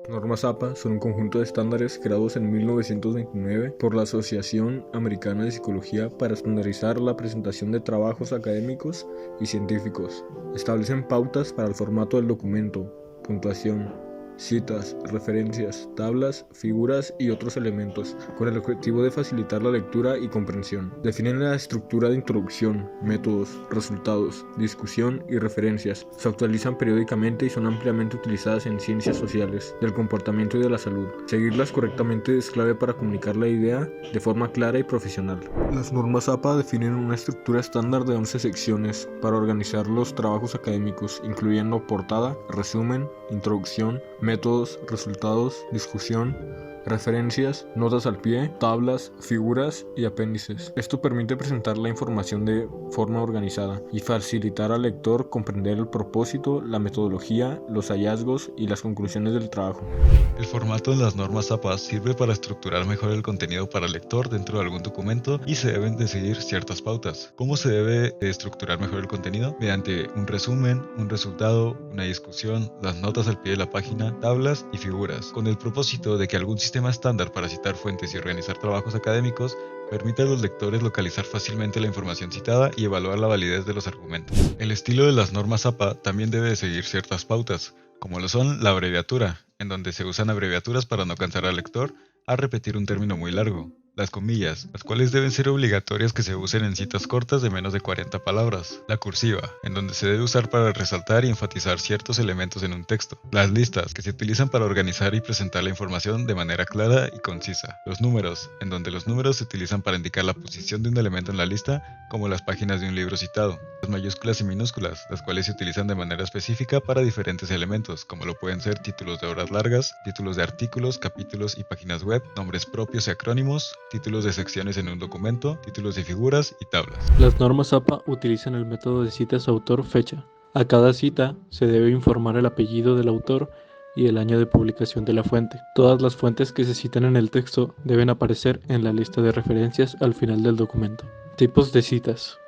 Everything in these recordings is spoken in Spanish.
Normas APA son un conjunto de estándares creados en 1929 por la Asociación Americana de Psicología para estandarizar la presentación de trabajos académicos y científicos. Establecen pautas para el formato del documento, puntuación, citas, referencias, tablas, figuras y otros elementos, con el objetivo de facilitar la lectura y comprensión. Definen la estructura de introducción, métodos, resultados, discusión y referencias. Se actualizan periódicamente y son ampliamente utilizadas en ciencias sociales, del comportamiento y de la salud. Seguirlas correctamente es clave para comunicar la idea de forma clara y profesional. Las normas APA definen una estructura estándar de 11 secciones para organizar los trabajos académicos, incluyendo portada, resumen, introducción, métodos, resultados, discusión, referencias, notas al pie, tablas, figuras y apéndices. Esto permite presentar la información de forma organizada y facilitar al lector comprender el propósito, la metodología, los hallazgos y las conclusiones del trabajo. El formato de las normas APA sirve para estructurar mejor el contenido para el lector dentro de algún documento y se deben de seguir ciertas pautas. ¿Cómo se debe estructurar mejor el contenido? Mediante un resumen, un resultado, una discusión, las notas al pie de la página, tablas y figuras, con el propósito de que algún sistema estándar para citar fuentes y organizar trabajos académicos permite a los lectores localizar fácilmente la información citada y evaluar la validez de los argumentos. El estilo de las normas APA también debe de seguir ciertas pautas, como lo son la abreviatura, en donde se usan abreviaturas para no cansar al lector a repetir un término muy largo. Las comillas, las cuales deben ser obligatorias que se usen en citas cortas de menos de 40 palabras. La cursiva, en donde se debe usar para resaltar y enfatizar ciertos elementos en un texto. Las listas, que se utilizan para organizar y presentar la información de manera clara y concisa. Los números, en donde los números se utilizan para indicar la posición de un elemento en la lista, como las páginas de un libro citado. Las mayúsculas y minúsculas, las cuales se utilizan de manera específica para diferentes elementos, como lo pueden ser títulos de obras largas, títulos de artículos, capítulos y páginas web, nombres propios y acrónimos, títulos de secciones en un documento, títulos de figuras y tablas. Las normas APA utilizan el método de citas autor-fecha. A cada cita se debe informar el apellido del autor y el año de publicación de la fuente. Todas las fuentes que se citan en el texto deben aparecer en la lista de referencias al final del documento. Tipos de citas.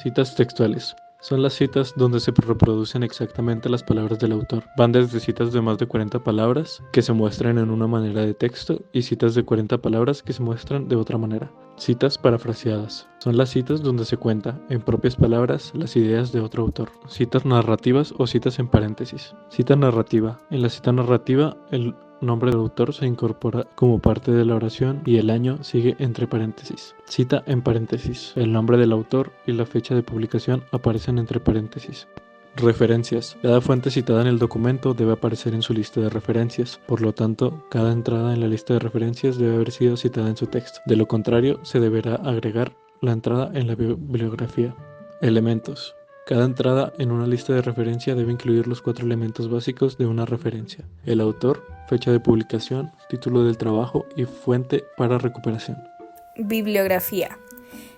Citas textuales. Son las citas donde se reproducen exactamente las palabras del autor. Van desde citas de más de 40 palabras que se muestran en una manera de texto y citas de 40 palabras que se muestran de otra manera. Citas parafraseadas. Son las citas donde se cuenta, en propias palabras, las ideas de otro autor. Citas narrativas o citas en paréntesis. Cita narrativa. En la cita narrativa, el nombre del autor se incorpora como parte de la oración y el año sigue entre paréntesis. Cita en paréntesis. El nombre del autor y la fecha de publicación aparecen entre paréntesis. Referencias. Cada fuente citada en el documento debe aparecer en su lista de referencias. Por lo tanto, cada entrada en la lista de referencias debe haber sido citada en su texto. De lo contrario, se deberá agregar la entrada en la bibliografía. Elementos. Cada entrada en una lista de referencia debe incluir los 4 elementos básicos de una referencia: el autor, fecha de publicación, título del trabajo y fuente para recuperación. Bibliografía.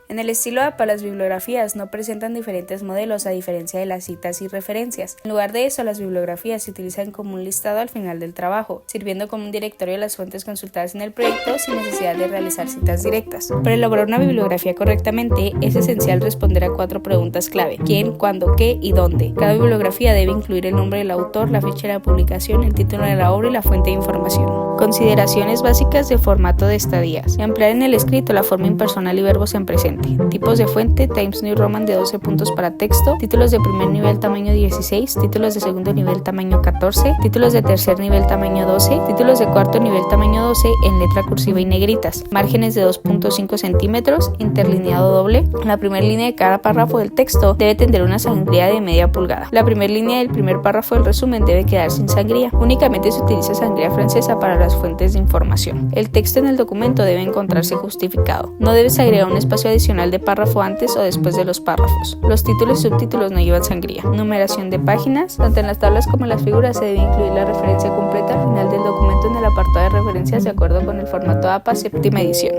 En el estilo APA, las bibliografías no presentan diferentes modelos a diferencia de las citas y referencias. En lugar de eso, las bibliografías se utilizan como un listado al final del trabajo, sirviendo como un directorio de las fuentes consultadas en el proyecto sin necesidad de realizar citas directas. Para elaborar una bibliografía correctamente, es esencial responder a 4 preguntas clave: ¿quién?, ¿cuándo?, ¿qué? Y ¿dónde? Cada bibliografía debe incluir el nombre del autor, la fecha de la publicación, el título de la obra y la fuente de información. Consideraciones básicas de formato de estadías. Emplear en el escrito la forma impersonal y verbos en presente. Tipos de fuente: Times New Roman de 12 puntos para texto, títulos de primer nivel tamaño 16, títulos de segundo nivel tamaño 14, títulos de tercer nivel tamaño 12, títulos de cuarto nivel tamaño 12 en letra cursiva y negritas, márgenes de 2.5 centímetros, interlineado doble. La primera línea de cada párrafo del texto debe tener una sangría de media pulgada. La primera línea del primer párrafo del resumen debe quedar sin sangría. Únicamente se utiliza sangría francesa para las fuentes de información. El texto en el documento debe encontrarse justificado. No debes agregar un espacio adicional de párrafo antes o después de los párrafos. Los títulos y subtítulos no llevan sangría. Numeración de páginas. Tanto en las tablas como en las figuras se debe incluir la referencia completa al final del documento en el apartado de referencias de acuerdo con el formato APA séptima edición.